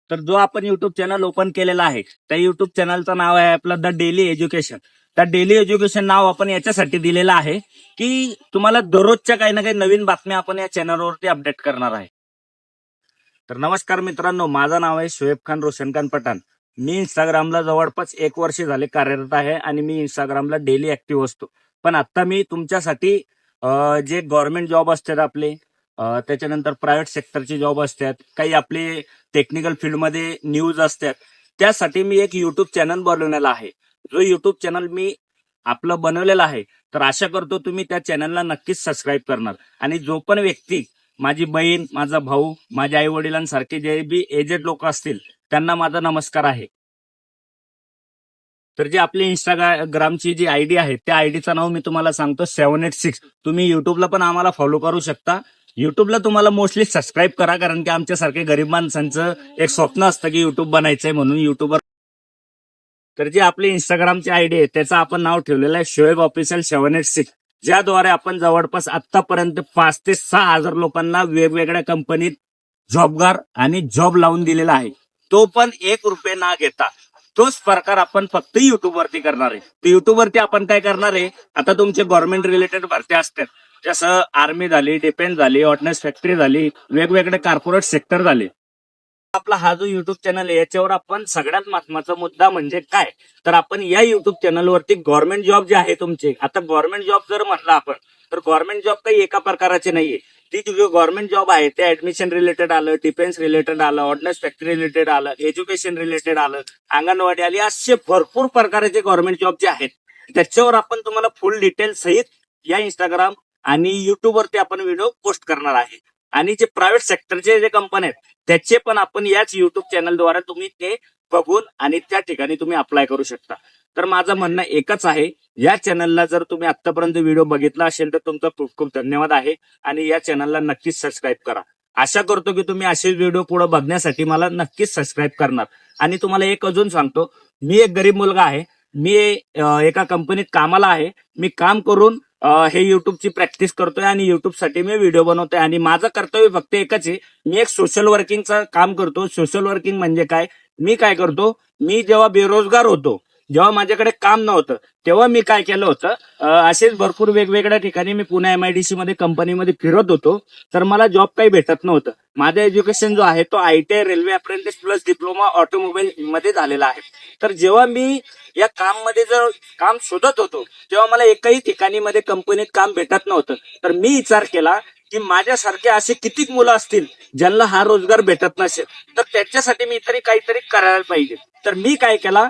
तर जो आपण युट्यूब चॅनल ओपन केलेला आहे त्या युट्यूब चॅनलचं नाव आहे आपलं द डेली एज्युकेशन. त्या डेली एज्युकेशन नाव आपण याच्यासाठी दिलेलं आहे की तुम्हाला दररोजच्या काही ना काही नवीन बातम्या आपण या चॅनलवरती अपडेट करणार आहे. तर नमस्कार मित्रांनो, माझं नाव आहे शोएब खान रोशनखान पठाण. मी इंस्टाग्रामला जवळपास 1 वर्ष झाले कार्यरत आहे आणि मी इंस्टाग्रामला डेली ऍक्टिव्ह असतो. पण आता मी तुमच्यासाठी जे गव्हर्नमेंट जॉब असतात आपले, त्याच्यानंतर प्रायव्हेट सेक्टरचे जॉब असतात, काही आपले टेक्निकल फील्डमध्ये न्यूज असतात, त्यासाठी मी एक युट्यूब चॅनल बनवलेला आहे. जो युट्यूब चॅनल मी आपलं बनवलेलं आहे, तर आशा करतो तुम्ही त्या चॅनलला नक्कीच सबस्क्राईब करणार. आणि जो पण व्यक्ती, माझी बहीण, माझा भाऊ, माझ्या आई वडिलांसारखे जे बी एजेड लोक असतील त्यांना माझा नमस्कार आहे. तर जे आपली इंस्टाग्रामची जी आयडी आहे त्या आयडीचं नाव मी तुम्हाला सांगतो 786. तुम्ही युट्यूबला पण आम्हाला फॉलो करू शकता. युट्यूबला तुम्हाला मोस्टली सबस्क्राईब करा, कारण की आमच्यासारखे गरीब माणसांचं एक स्वप्न असतं की युट्यूब बनायचंय म्हणून युट्यूबर. तर जी आपली इंस्टाग्रामची आयडी आहे त्याचं आपण नाव ठेवलेलं आहे शोएब ऑफिशियल 786, ज्याद्वारे आपण जवळपास आतापर्यंत 5 ते 6 हजार लोकांना वेगवेगळ्या कंपनीत जॉबगार आणि जॉब लावून दिलेला आहे, तो पण 1 रुपये ना घेता. तोच प्रकार आपण फक्त युट्यूब वरती करणार आहे. तर युट्यूब वरती आपण काय करणार आहे, आता तुमचे गव्हर्नमेंट रिलेटेड भरती असतात, जसं आर्मी झाली, डिफेन्स झाली, ऑर्डनन्स फॅक्टरी झाली, वेगवेगळे कॉर्पोरेट सेक्टर झाले. आपला हा जो युट्यूब चॅनल आहे याच्यावर आपण सगळ्यात महत्वाचा मुद्दा म्हणजे काय, तर आपण या युट्यूब चॅनलवरती गव्हर्नमेंट जॉब जे आहे तुमचे, आता गव्हर्नमेंट जॉब जर म्हटलं आपण, तर गव्हर्नमेंट जॉब काही एका प्रकाराचे नाहीये. ती जो गव्हर्नमेंट जॉब आहे ते ऍडमिशन रिलेटेड आलं, डिफेन्स रिलेटेड आलं, ऑर्डनन्स फॅक्टरी रिलेटेड आलं, एज्युकेशन रिलेटेड आलं, अंगणवाडी आली, असे भरपूर प्रकारचे गव्हर्नमेंट जॉब जे आहेत त्याच्यावर आपण तुम्हाला फुल डिटेल सहित या इंस्टाग्राम आणि युट्यूब वरती आपण व्हिडिओ पोस्ट करणार आहे. आणि जे प्रायव्हेट सेक्टरचे जे कंपनी आहेत त्याचे पण आपण याच युट्यूब चॅनलद्वारे तुम्ही ते बघून आणि त्या ठिकाणी तुम्ही अप्लाय करू शकता. तर माझं म्हणणं एकच आहे, या चॅनलला जर तुम्ही आतापर्यंत व्हिडिओ बघितला असेल तर तुमचा खूप खूप धन्यवाद आहे आणि या चॅनलला नक्कीच सबस्क्राईब करा. आशा करतो की तुम्ही असे व्हिडिओ पुढे बघण्यासाठी मला नक्कीच सबस्क्राईब करणार. आणि तुम्हाला एक अजून सांगतो, मी एक गरीब मुलगा आहे, मी एका कंपनीत कामाला आहे. मी काम करून हे युट्यूबची प्रॅक्टिस करतोय आणि युट्यूबसाठी मी व्हिडिओ बनवतोय. आणि माझं कर्तव्य फक्त एकच आहे, मी एक सोशल वर्किंगचं काम करतो. सोशल वर्किंग म्हणजे काय, मी काय करतो, मी जेव्हा बेरोजगार होतो, जेव्हा माझ्याकडे काम नव्हतं, तेव्हा मी काय केलं होतं, असेच भरपूर वेगवेगळ्या ठिकाणी मी पुणे MIDC मध्ये कंपनीमध्ये फिरत होतो. तर मला जॉब काही भेटत नव्हतं. माझं एज्युकेशन जो आहे तो ITI railway apprentice plus diploma automobile मध्ये झालेला आहे. तर जेव्हा मी या मध्ये जर काम शोधत होतो तेव्हा मला एकही ठिकाणी मध्ये कंपनीत काम भेटत नव्हतं. तर मी विचार केला की माझ्यासारखे असे कितीक मुलं असतील ज्यांना हा रोजगार भेटत नसेल, तर त्याच्यासाठी मी तरी काहीतरी करायला पाहिजे. तर मी काय केला,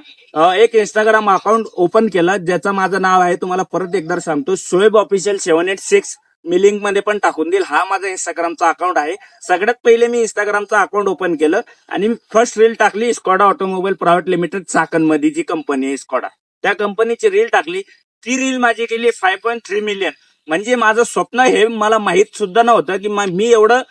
एक इंस्टाग्राम अकाउंट ओपन केलं, ज्याचं माझं नाव आहे, तुम्हाला परत एकदा सांगतो, शोएब ऑफिशियल 786. मी लिंक मध्ये पण टाकून देईल. हा माझा इंस्टाग्रामचा अकाउंट आहे. सगळ्यात पहिले मी इंस्टाग्रामचं अकाउंट ओपन केलं आणि मी फर्स्ट रील टाकली स्कॉडा ऑटोमोबाईल प्रायव्हेट लिमिटेड चाकणमध्ये, जी कंपनी आहे स्कॉडा, त्या कंपनीची रील टाकली. ती रील माझी गेली 5.3 मिलियन. म्हणजे माझं स्वप्न हे मला माहित सुद्धा नव्हतं की मी एवढं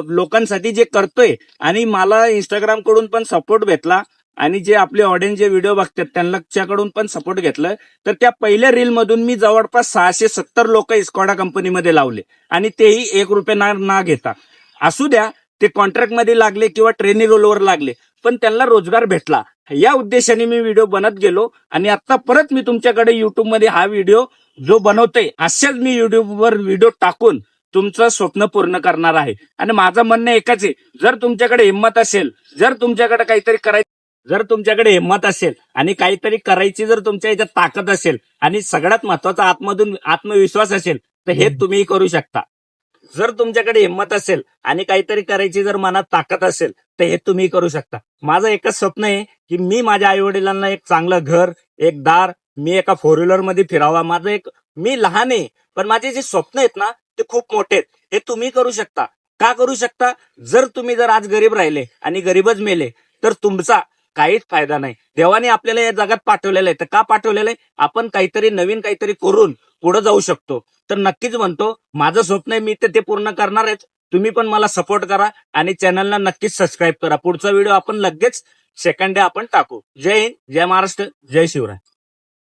लोकांसाठी जे करतोय आणि मला इंस्टाग्राम कडून पण सपोर्ट भेटला आणि जे आपले ऑडियन्स जे व्हिडिओ बघतात त्यांच्याकडून पण सपोर्ट घेतलं. तर त्या पहिल्या रील मधून मी जवळपास 670 लोक स्कॉडा कंपनीमध्ये लावले आणि तेही 1 रुपये ना घेता. असू द्या, ते कॉन्ट्रॅक्ट मध्ये लागले किंवा ट्रेनिंग रोलवर लागले, पण त्यांना रोजगार भेटला. या उद्देशाने मी व्हिडिओ बनत गेलो आणि आता परत मी तुमच्याकडे युट्यूब मध्ये हा व्हिडिओ जो बनवतोय, अशाच मी युट्यूबवर व्हिडिओ टाकून तुमचं स्वप्न पूर्ण करणार आहे. आणि माझं म्हणणं एकच आहे, जर तुमच्याकडे हिंमत असेल, जर तुमच्याकडे काहीतरी करायचं, जर तुमच्याकडे हिंमत असेल आणि काहीतरी करायची जर तुमच्या याच्यात ताकद असेल आणि सगळ्यात महत्वाचा आतमधून आत्मविश्वास असेल, तर हे तुम्ही करू शकता. जर तुमच्याकडे हिंमत असेल आणि काहीतरी करायची जर मनात ताकद असेल, तर हे तुम्ही करू शकता. माझं एकच स्वप्न आहे की मी माझ्या आई वडिलांना एक चांगलं घर, एक दार, मी एका 4 व्हीलर मध्ये फिरावा. मी लहान आहे, पण माझे जे स्वप्न आहेत ना ते खूप मोठे आहेत. हे तुम्ही करू शकता. का करू शकता, जर आज गरीब राहिले आणि गरीबच मेले तर तुमचा काहीच फायदा नाही. देवाने आपल्याला या जगात पाठवलेलं आहे, तर का पाठवलेलं आहे, आपण काहीतरी नवीन काहीतरी करून पुढे जाऊ शकतो. तर नक्कीच म्हणतो, माझं स्वप्न आहे, मी ते पूर्ण करणार आहे. तुम्ही पण मला सपोर्ट करा आणि चॅनलला नक्कीच सबस्क्राईब करा. पुढचा व्हिडिओ आपण लगेच सेकंड डे आपण टाकू. जय हिंद, जय महाराष्ट्र, जय शिवराय.